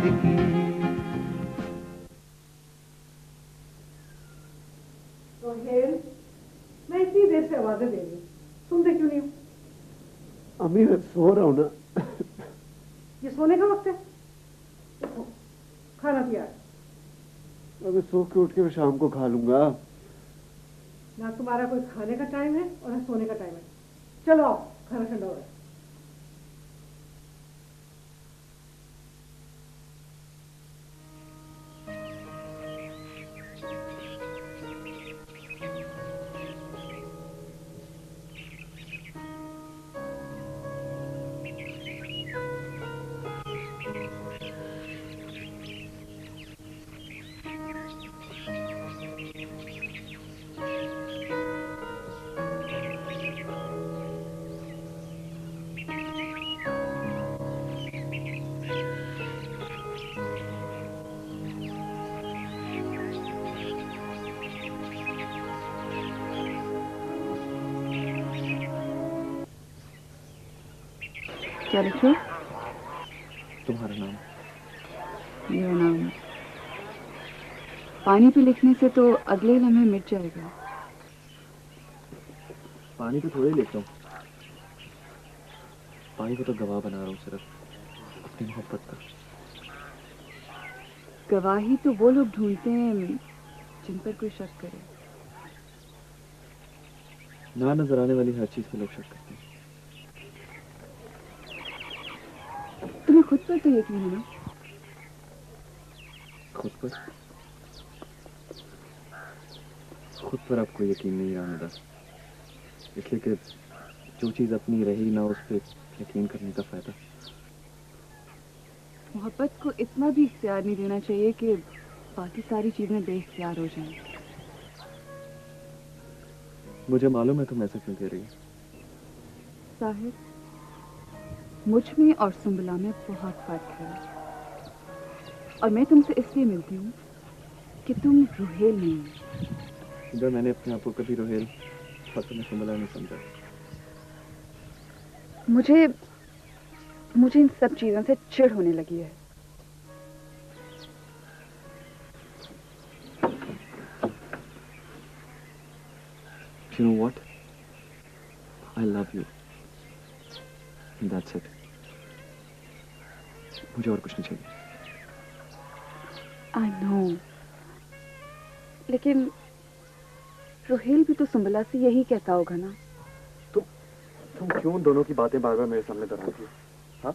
की। सोहेल, मैं इतनी देर से आवाजें दे रही हूँ, सुनते क्यों नहीं हो? अम्मी मैं सो रहा हूँ ना। ये सोने का वक्त है? देखो, खाना तैयार। अबे सो के उठ के मैं शाम को खा लूंगा। ना तुम्हारा कोई खाने का टाइम है और ना सोने का टाइम है। चलो आओ, खाना ठंडा हो रहा है। क्या लिखूं? तुम्हारा नाम। मेरा नाम। पानी पे लिखने से तो अगले लम्हे मिट जाएगा। पानी पे थोड़े लिखता हूँ, पानी को तो गवाह बना रहा हूँ सिर्फ अपनी मोहब्बत का। गवाही तो वो लोग ढूंढते हैं जिन पर कोई शक करे। ना नजर आने वाली हर चीज पे लोग शक करते हैं। तुम्हें खुद पर तो यकीन है ना? खुद पर आपको यकीन नहीं आने, इसलिए कि जो चीज अपनी रही ना उस पर यकीन करने का फायदा। मोहब्बत को इतना भी इख्तियार नहीं देना चाहिए कि बाकी सारी चीजें बेइख्तियार हो जाएं। मुझे मालूम है तुम ऐसा क्यों कह रही हो। साहिर, मुझ में और सुंबला में बहुत फर्क है, और मैं तुमसे इसलिए मिलती हूँ कि तुम रुहेल नहीं हो। इधर मैंने अपने आप को कभी रुहेल और तुम्हें सुंबला नहीं समझा। मुझे इन सब चीजों से चिढ़ होने लगी है। You know what? I love you. That's it. मुझे और कुछ नहीं चाहिए। I know. लेकिन रुहेल भी तो सुंबला से यही कहता होगा ना? तुम क्यों दोनों की बातें बार बार मेरे सामने दोहराती हो? हाँ?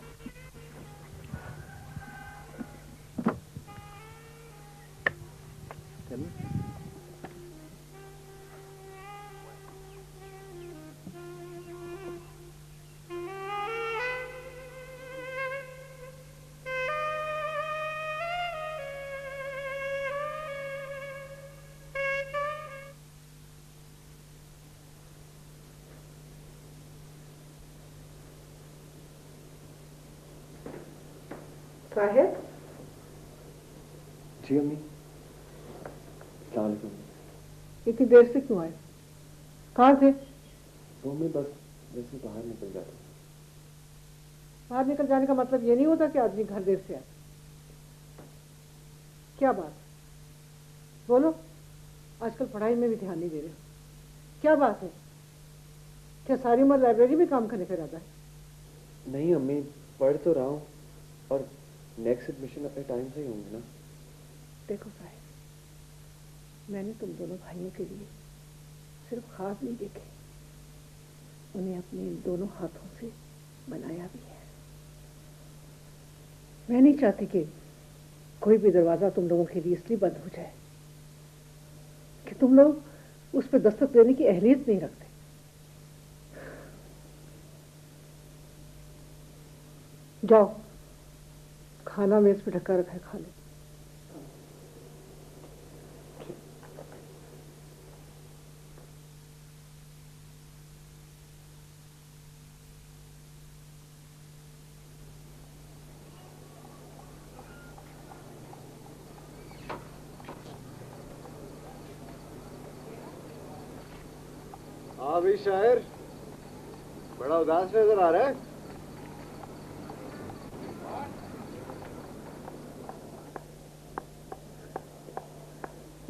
साहिब, जी अम्मी। इतनी देर से क्यों आए? कहाँ थे? तो अम्मी बस जैसे बाहर निकल जाते। बाहर निकल जाने का मतलब ये नहीं होता कि आदमी घर देर से आए। क्या बात? बोलो, आजकल पढ़ाई में भी ध्यान नहीं दे रहे हो। क्या बात है? क्या सारी उम्र लाइब्रेरी में काम करने का इरादा है? नहीं अम्मी, पढ़ तो रहा हूँ और नेक्स्ट एडमिशन अपने टाइम से ही होंगे ना। देखो साहिब, मैंने तुम दोनों भाइयों के लिए सिर्फ ख्वाब नहीं देखे, उन्हें अपने इन दोनों हाथों से बनाया भी है। मैं नहीं चाहती कि कोई भी दरवाजा तुम लोगों के लिए इसलिए बंद हो जाए कि तुम लोग उस पर दस्तक देने की अहलियत नहीं रखते। जाओ, खाना मेज पे ढका रखा है, खा लो। हाँ भाई शायर, बड़ा उदास नजर आ रहा है।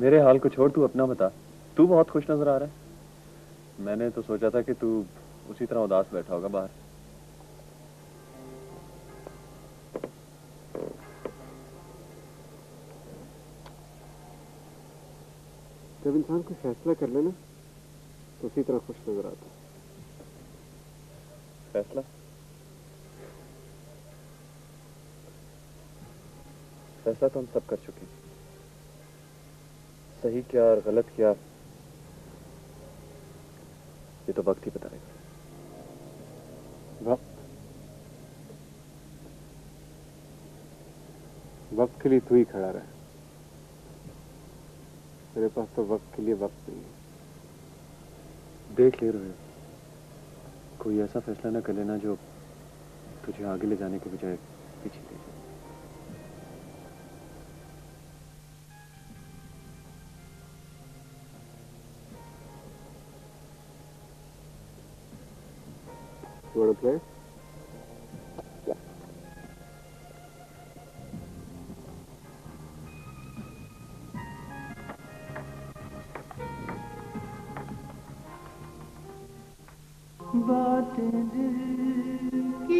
मेरे हाल को छोड़, तू अपना बता। तू बहुत खुश नजर आ रहा है। मैंने तो सोचा था कि तू उसी तरह उदास बैठा होगा बाहर। जब इंसान कोई फैसला कर लेना तो उसी तरह खुश नजर आता है। फैसला फैसला तो हम सब कर चुके हैं। सही क्या और गलत क्या, ये तो वक्त ही बताएगा। वक्त के लिए तू ही खड़ा रहा। मेरे पास तो वक्त के लिए वक्त नहीं है। देख ले रोहित, कोई ऐसा फैसला ना कर लेना जो तुझे आगे ले जाने के बजाय पीछे ले जाए। You want to play? बातें दिल की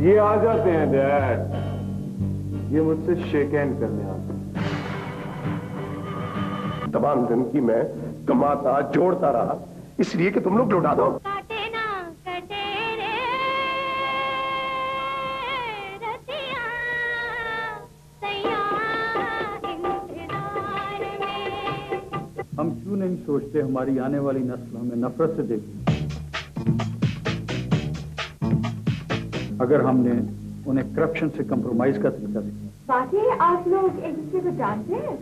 ये आ जाते हैं डैड, ये मुझसे शेक हैंड करने आते हैं। तमाम जिंदगी में कमाता जोड़ता रहा इसलिए कि तुम लोग लौटा दो। काटे ना कटे रे रतिया सैया इंतजार में। हम क्यों नहीं सोचते हमारी आने वाली नस्ल हमें नफरत से देखें? अगर हमने उन्हें करप्शन से कंप्रोमाइज का तरीका दिखाया। वाकई आप लोग एक दूसरे को जानते हैं?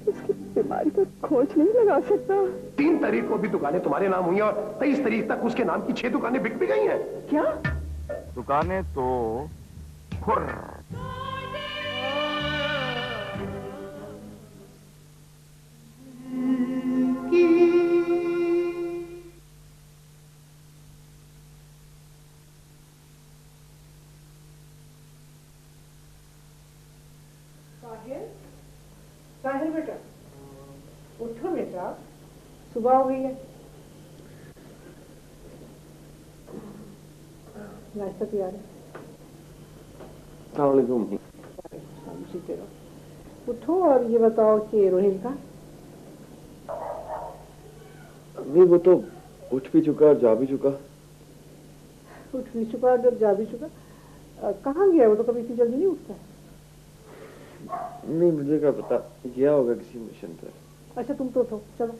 उसकी बीमारी पर खोज नहीं लगा सकता। 3 तारीख को भी दुकानें तुम्हारे नाम हुई और 23 तारीख तक उसके नाम की 6 दुकानें बिक भी गई हैं। क्या? दुकानें तो खुर। साहिल बेटा, उठो बेटा, सुबह हो गई है। नाश्ता तैयार है। जीते रहो। उठो और ये बताओ कि रोहित का? नहीं, वो तो उठ भी चुका और जा भी चुका। उठ भी चुका और जब जा भी चुका। कहाँ गया? वो तो कभी इतनी जल्दी नहीं उठता है। नहीं, मुझे क्या पता, गया होगा किसी मिशन पर। अच्छा तुम तो उठो, चलो।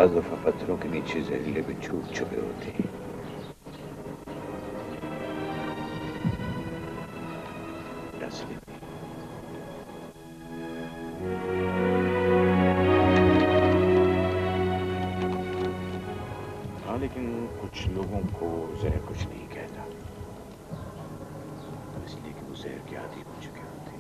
बाज़ दफा पत्थरों के नीचे जहरीले बिच्छू छुपे होते हैं। हाँ, लेकिन कुछ लोगों को जहर कुछ नहीं कहता, इसलिए कि वो जहर के आदी हो चुके होते हैं।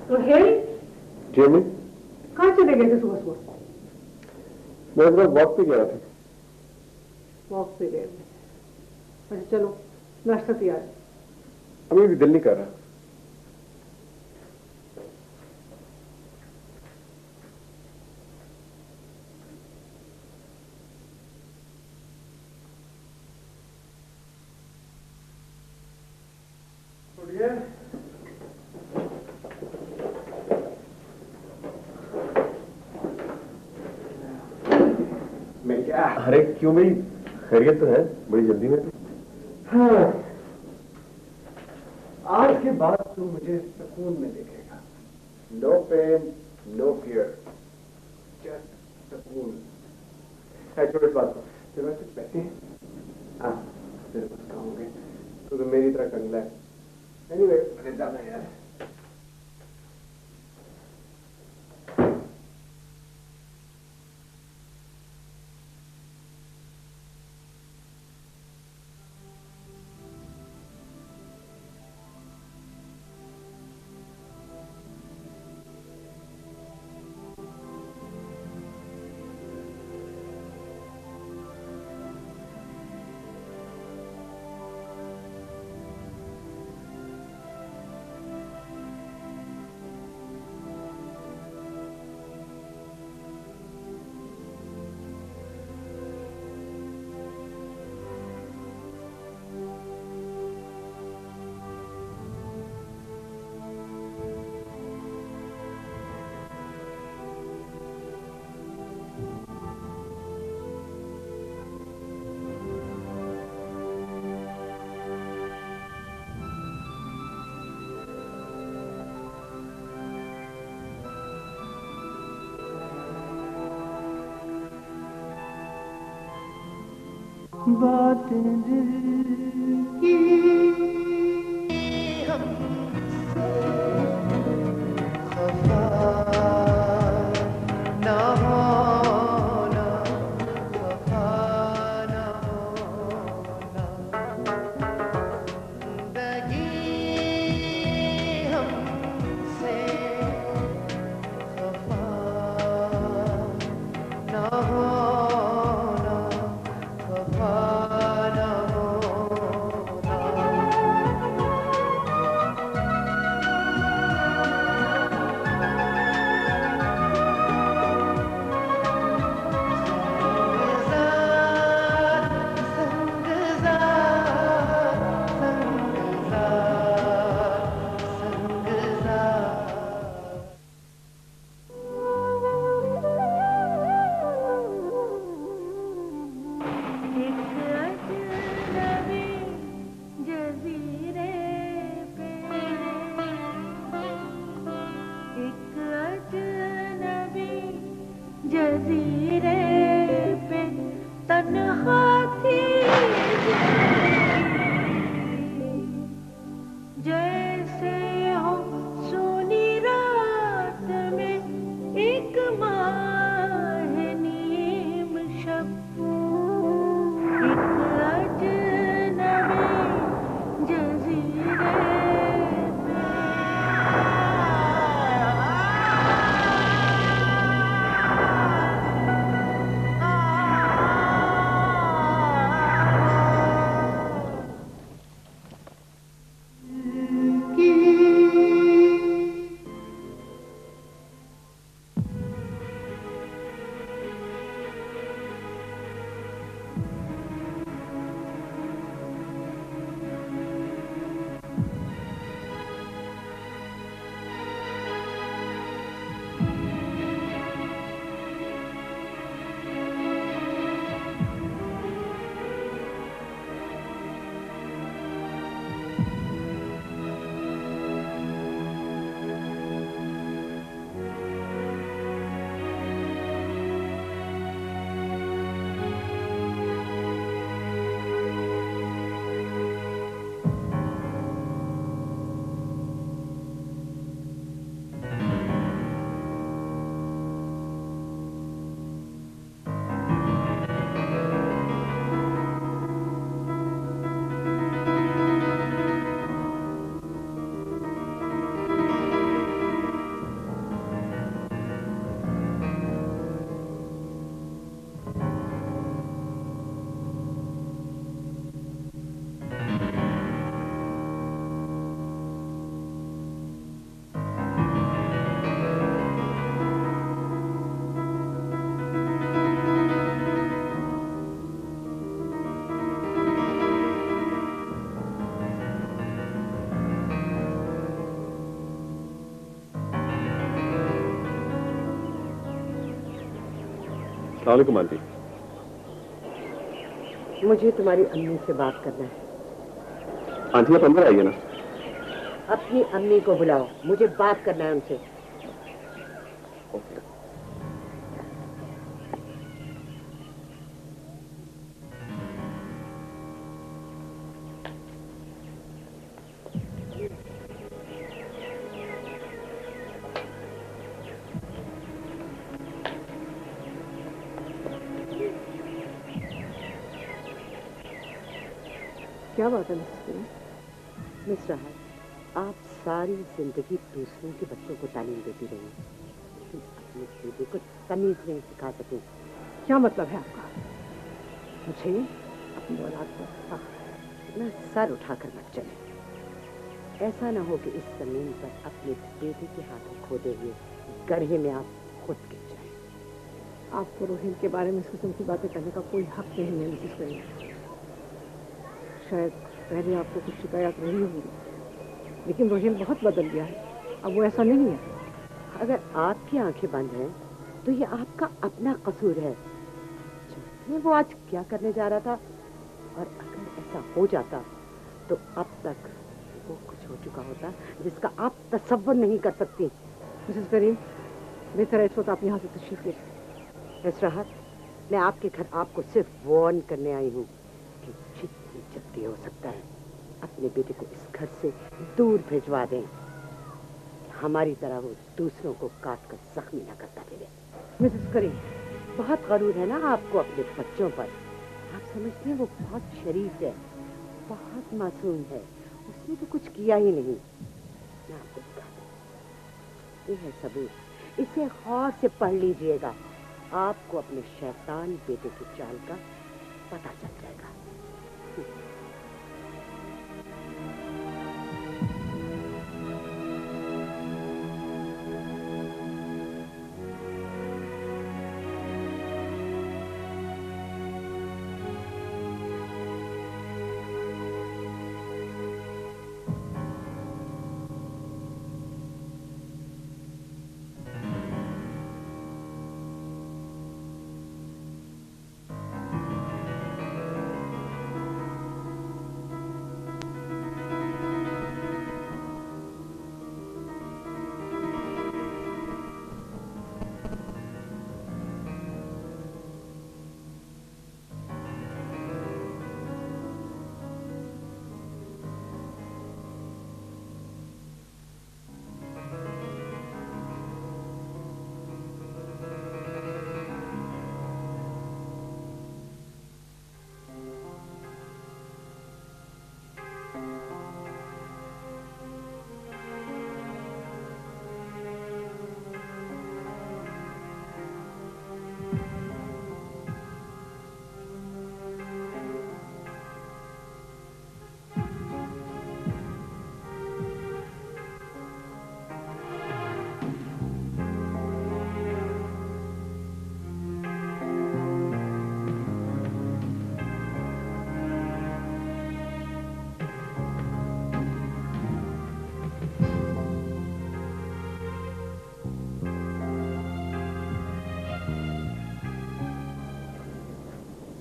रोहेल, जी अम्मी, कहाँ चले गए थे सुबह सुबह? मैं इस वक्त वॉक पे गया था। वॉक पे गए थे। अच्छा चलो, नाश्ता तैयार है। अभी भी दिल नहीं कर रहा। मैं क्या? अरे क्यों भाई, खैरियत तो है? बड़ी जल्दी में। हाँ, आज के बाद तू मुझे सुकून में देखेगा। No pain, no fear, just सुकून। छोटे बात को तेरे पास कुछ पैसे हैं? हाँ, तेरे पास कहाँ होंगे? तू तो मेरी तरह कंगला है। एनीवे, मुझे जाना है यार। बातें दिल की हमसे खफा ना होना, खफा ना होना, जिंदगी हमसे खफा ना होना, खफा ना होना। अस्सलाम वालेकुम आंटी। मुझे तुम्हारी अम्मी से बात करना है। आंटी आप अंदर आइए ना। अपनी अम्मी को बुलाओ, मुझे बात करना है उनसे। ओके। क्या बात है मिसेस करीम? मिस राहत, आप सारी जिंदगी दूसरों के बच्चों को तालीम देती रही, लेकिन अपने बेटे को तमीज नहीं सिखा सके। क्या मतलब है आपका? मुझे अपनी औलाद पर इतना सर उठाकर मत चले। ऐसा ना हो कि इस जमीन पर अपने बेटे के हाथों खोदे हुए गड्ढे में आप खुद गिर जाए। आपको रोहिल के बारे में इस किस्म की बातें करने का कोई हक नहीं है मिसेस करीम। शायद पहले आपको कुछ शिकायत रही होगी, लेकिन रोहिल बहुत बदल गया है। अब वो ऐसा नहीं है। अगर आपकी आंखें बंद हैं तो ये आपका अपना कसूर है। जानते वो आज क्या करने जा रहा था, और अगर ऐसा हो जाता तो अब तक वो कुछ हो चुका होता जिसका आप तसव्वुर नहीं कर सकती। मिसेस करीम, बेहतर है इस वक्त आप यहाँ से तशरीफ ले। मिस राहत, मैं आपके घर आपको सिर्फ वार्न करने आई हूँ कि जितनी जल्दी हो सकता है अपने बेटे को इस घर से दूर भिजवा दें। हमारी तरह वो दूसरों को काट कर जख्मी न करता फिरे। मिसेस करीम, बहुत गरूर है ना आपको अपने बच्चों पर। आप समझते हैं वो बहुत शरीफ है, बहुत मासूम है, उसने तो कुछ किया ही नहीं। मैं आपको बता दूं, ये है सबूत, इसे गौर से पढ़ लीजिएगा। आपको अपने शैतान बेटे की चाल का पता चल जाएगा।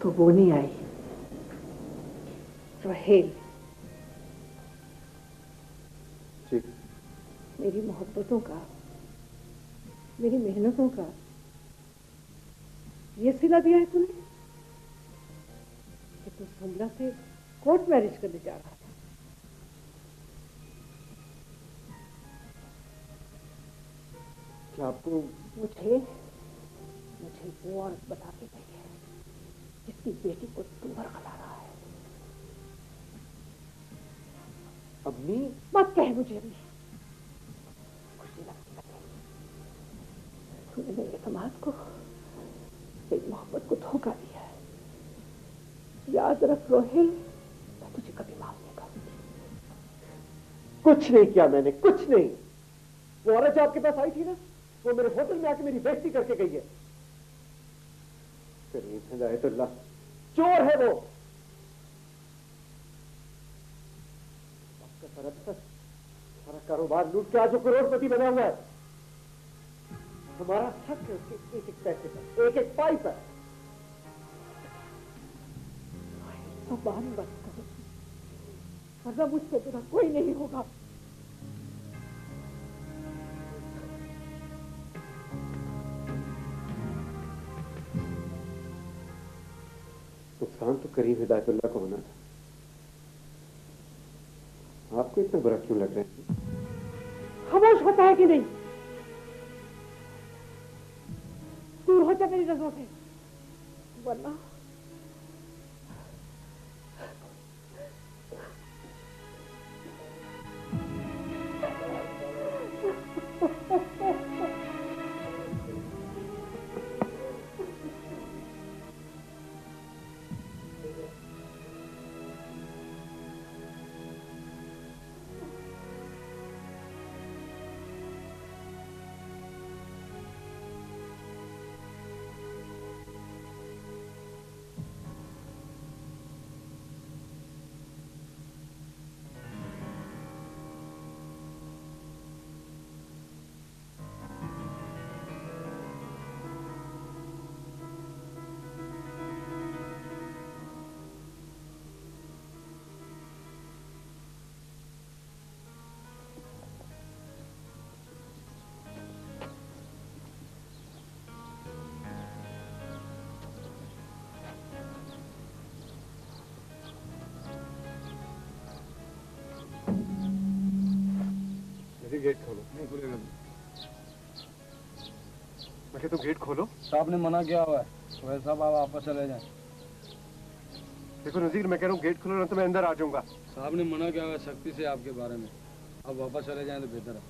तो वो नहीं आई। रोहेल, जी। मेरी मोहब्बतों का, मेरी मेहनतों का ये सिला दिया है तूने कि तू सुमला से कोर्ट मैरिज करने जा रहा था। क्या आपको मुझे वो औरत बता के गई है जिसकी बेटी को तू बरगला रहा है। अम्मी? मत कह मुझे अम्मी, खुशी लगती है। तूने मेरे समाज को, मेरी मोहब्बत को धोखा दिया है। याद रख रोहिल, मैं तुझे कभी माफ नहीं करूंगी। कुछ नहीं किया मैंने, कुछ नहीं। वो औरत जो आपके पास आई थी ना, वो मेरे होटल में आके मेरी बेइज्जती करके गई है। हिदायतुल्लाह चोर है वो। आपका सारा कारोबार लूट के आज वो करोड़पति बना हुआ है। हमारा हक है उसके एक एक पैसे पर, एक एक पाई पर। जबान बंद करो, वरना मुझसे बुरा कोई नहीं होगा। नुकसान तो करीब हिदायतुल्लाह को होना था, आपको इतना बुरा क्यों लग रहा है? खामोश होता है कि नहीं? दूर हो जा मेरी नजरों से, वरना गेट खोलो। नहीं खुलेगा। मैं कहता हूँ गेट खोलो। साहब ने मना किया हुआ है, तो साहब आप वापस चले जाएं। देखो नजीर, मैं कह रहा हूँ गेट खोलो ना तो मैं अंदर आ जाऊंगा। साहब ने मना किया हुआ है सख्ती से आपके बारे में, अब वापस चले जाएं तो बेहतर है।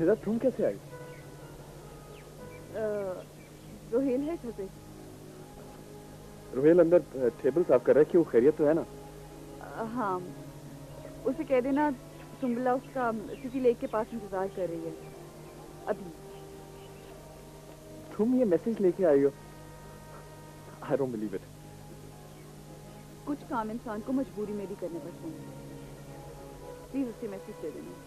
निदा, तुम कैसे आई? रोहेल है घर पे। रोहेल अंदर टेबल साफ कर रहा है, क्यों खैरियत तो है ना? हाँ, उसे कह देना सुंबला उसका सिटी लेक के पास इंतजार कर रही है अभी। तुम ये मैसेज लेके आई हो? I don't believe it. कुछ काम इंसान को मजबूरी में भी करने पड़ते हैं। प्लीज उससे मैसेज दे देना।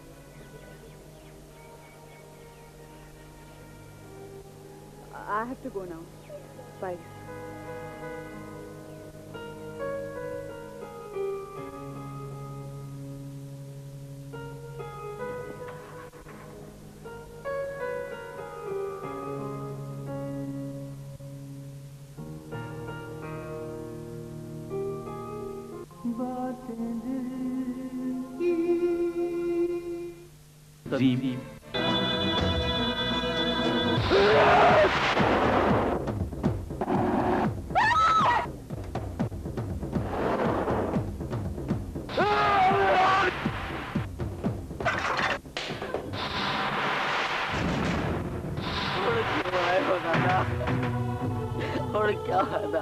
I have to go now. Bye. तजीब और क्या है ना,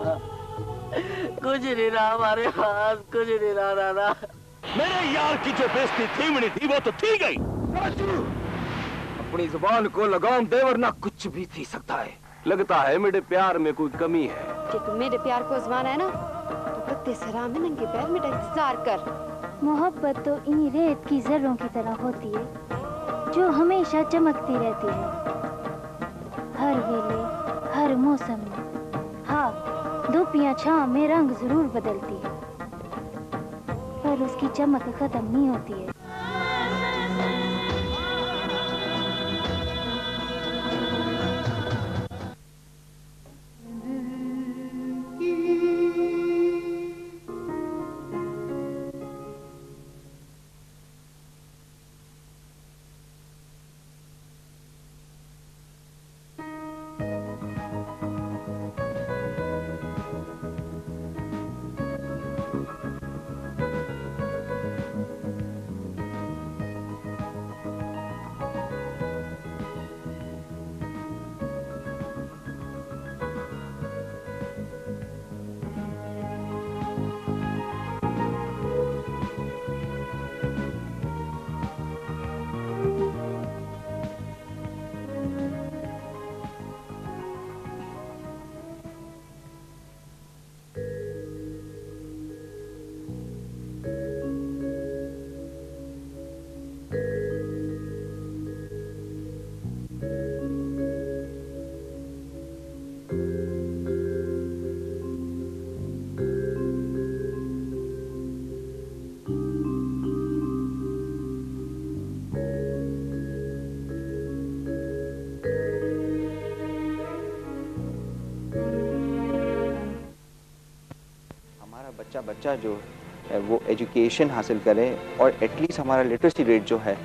कुछ नहीं रहा हमारे पास, कुछ नहीं रहा दादा। मेरे यार की जो बेइज्जती थी मनी थी वो तो थी गई। अपनी जुबान को लगाम दे वरना कुछ भी थी सकता है। लगता है मेरे प्यार में कोई कमी है। कि तुम मेरे प्यार को आजमाना है ना तो पत्ते सलाम में नंगे पैर मेरा इंतजार कर। मोहब्बत तो इन रेत की जर्रों की तरह होती है जो हमेशा चमकती रहती है, हर वेले हर मौसम में। हाँ, धूप या छांव में रंग जरूर बदलती है पर उसकी चमक खत्म नहीं होती है। बच्चा जो है वो एजुकेशन हासिल करे और एटलीस्ट हमारा लिटरेसी रेट जो है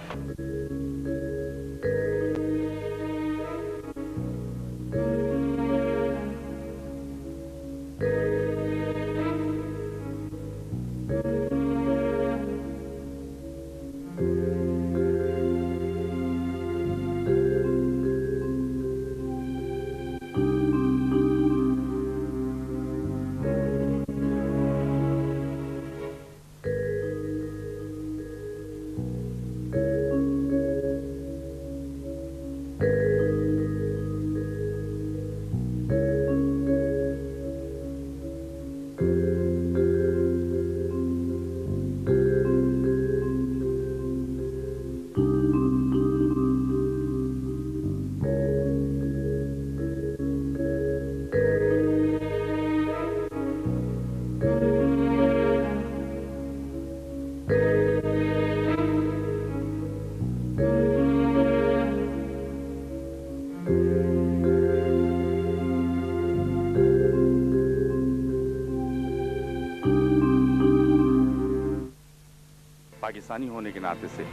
पाकिस्तानी होने के नाते से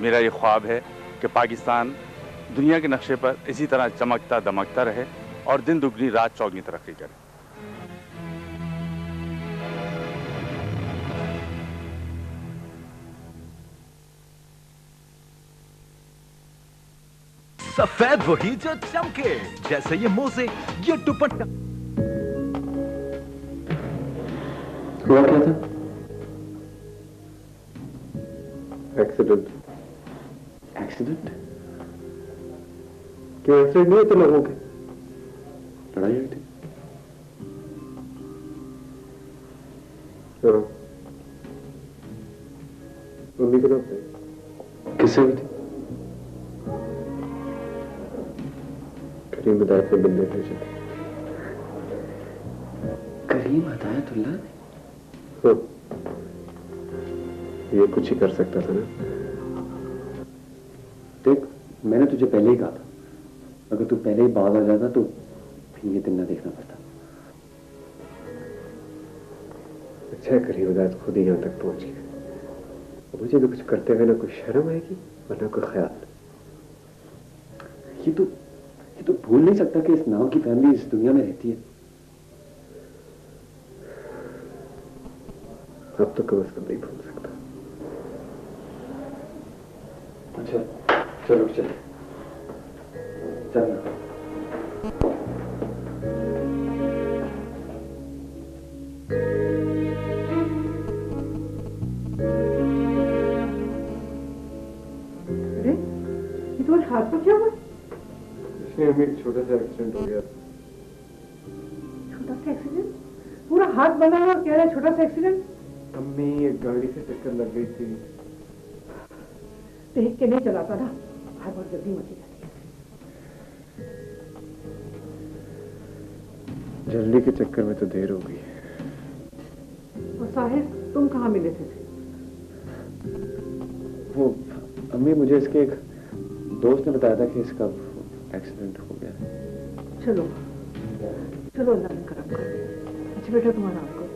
मेरा ये ख्वाब है कि पाकिस्तान दुनिया के नक्शे पर इसी तरह चमकता दमकता रहे और दिन दुगनी रात चौगनी तरक्की करे। सफेद वही जो चमके जैसे ये मोजे, ये दुपट्टा। हुआ क्या था? एक्सीडेंट। एक्सीडेंट? क्यों एक्सीडेंट नहीं होते लोगों के? लड़ाई हुई थी। हाँ। मम्मी को ना किससे हुई थी? करीम हिदायत ने बंदे भेजे थे। करीम हिदायतुल्लाह ने? हाँ। ये कुछ ही कर सकता था ना। देख, मैंने तुझे पहले ही कहा था, अगर तू पहले ही बाज आ जाता तो फिर ये दिन ना देखना पड़ता। अच्छा है करीम हिदायत खुद ही यहां तक पहुंच गए। मुझे भी कुछ करते हुए ना कोई शर्म आएगी और ना कोई ख्याल। ये तो भूल नहीं सकता कि इस नाव की फैमिली इस दुनिया में रहती है। अब तो कम से कम नहीं भूल सकता। अच्छा चलो चल चलना। तुम्हारे हाथ को क्या हुआ? इसमें अम्मी एक छोटा सा एक्सीडेंट हो गया। छोटा सा एक्सीडेंट? पूरा हाथ बना है और कह रहा है छोटा सा एक्सीडेंट? अम्मी एक गाड़ी से टक्कर लग गई थी। देख के नहीं चलाता ना, हर बार जल्दी मची जाती है। जल्दी के चक्कर में तो देर हो गई। और साहिर तुम कहाँ मिले थे? वो अम्मी मुझे इसके एक दोस्त ने बताया था कि इसका एक्सीडेंट हो गया। चलो चलो अल्लाह ने करम कर दिया। अच्छा बेटा तुम आराम करो,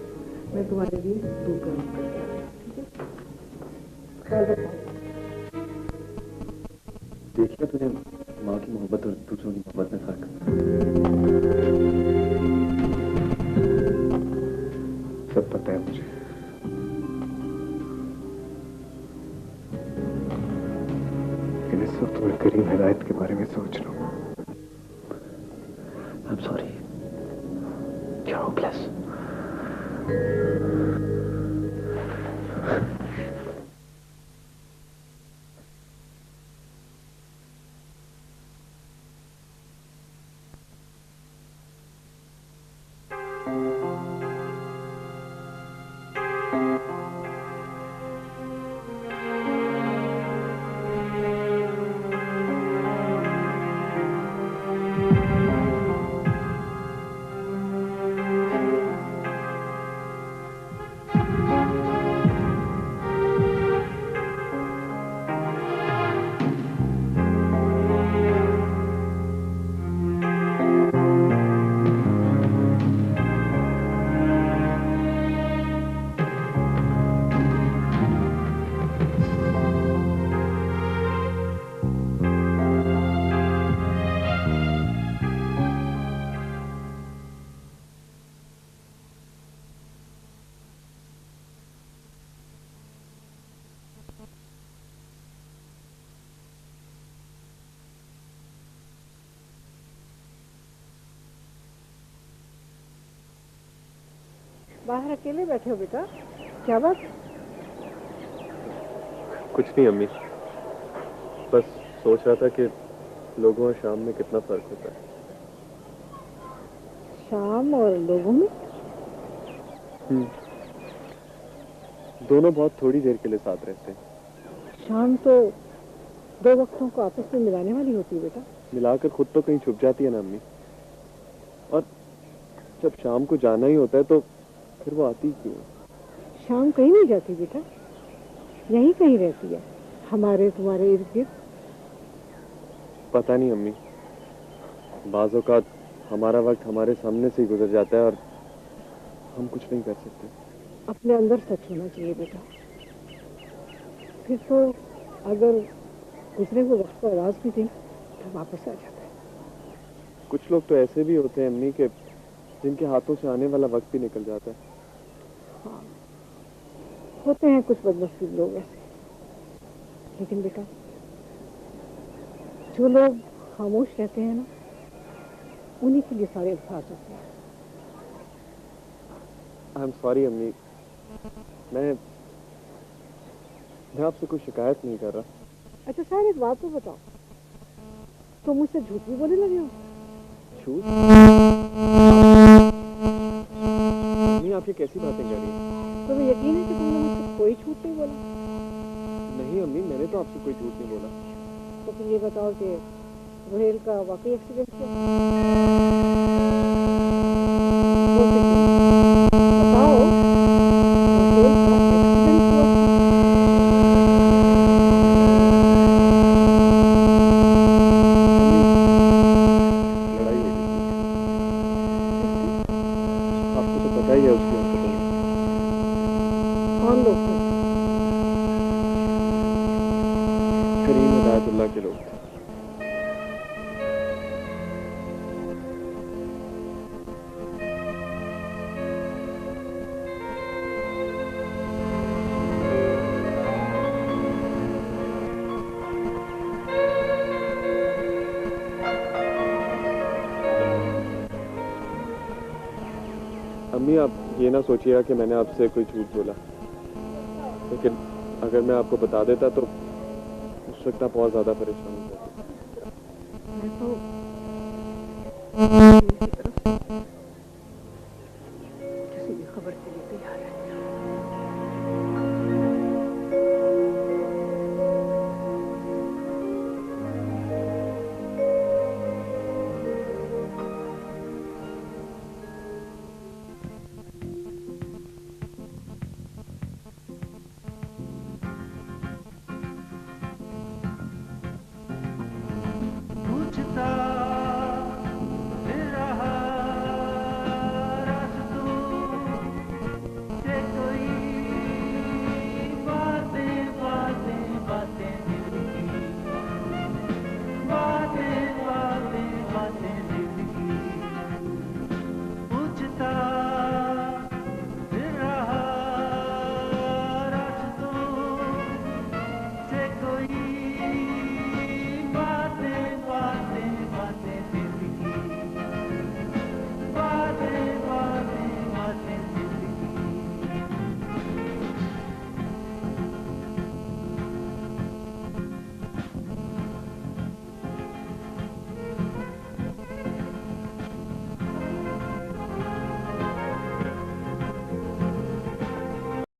मैं तुम्हारे लिए दूध गर्म करके आ रही हूँ, ठीक है? ख्याल रखो। देखिए तुझे माँ की मोहब्बत और दूसरों की मोहब्बत में फर्क। सब पता है मुझे। लेकिन इस वक्त मैं करीम हिदायत के बारे में सोच रहा हूँ। I'm sorry. You're hopeless. बाहर अकेले बैठे हो बेटा, क्या बात? कुछ नहीं अम्मी, बस सोच रहा था कि लोगों और शाम में कितना फर्क होता है। शाम और लोगों में? दोनों बहुत थोड़ी देर के लिए साथ रहते हैं। शाम तो दो वक्तों को आपस में मिलाने वाली होती है बेटा। मिलाकर खुद तो कहीं छुप जाती है ना अम्मी, और जब शाम को जाना ही होता है तो फिर वो आती क्यों? शाम कहीं नहीं जाती बेटा, यहीं कहीं रहती है, हमारे तुम्हारे इर्द गिर्द। पता नहीं अम्मी, बाज़ औक़ात हमारा वक्त हमारे सामने से ही गुजर जाता है और हम कुछ नहीं कर सकते। अपने अंदर सच होना चाहिए बेटा, फिर तो अगर गुजरे हुए वक्त को आवाज भी दें तो वापस आ जाता है। कुछ लोग तो ऐसे भी होते हैं अम्मी के जिनके हाथों से आने वाला वक्त भी निकल जाता है। हाँ, होते हैं कुछ बदनसीब लोग ऐसे, लेकिन बेटा जो लोग खामोश रहते हैं ना, उन्हीं के लिए सारे अल्फाज होते हैं। आई एम सॉरी अम्मी, मैं आपसे कोई शिकायत नहीं कर रहा। अच्छा सारे एक बात तो बताओ, तुम मुझसे झूठ भी बोलने लगे हो? झूठ? आप ये कैसी बातें कर रही हैं? तुम्हें यकीन है कि तुमने मुझसे कोई झूठ नहीं बोला? नहीं अम्मी, मैंने तो आपसे कोई झूठ नहीं बोला। तो फिर ये बताओ कि रोहेल का वाकई एक्सीडेंट हुआ? बताओ, रोहेल का एक्सीडेंट हुआ? लड़ाई हो गई। आपको तो पता ही है उसकी हरकतों में। कौन लोग थे? करीम हिदायतुल्लाह के लोग थे। अम्मी आप ये ना सोचिएगा कि मैंने आपसे कोई झूठ बोला, लेकिन अगर मैं आपको बता देता तो उस वक्त आप बहुत ज़्यादा परेशान हो जाते। मैं तो की तरफ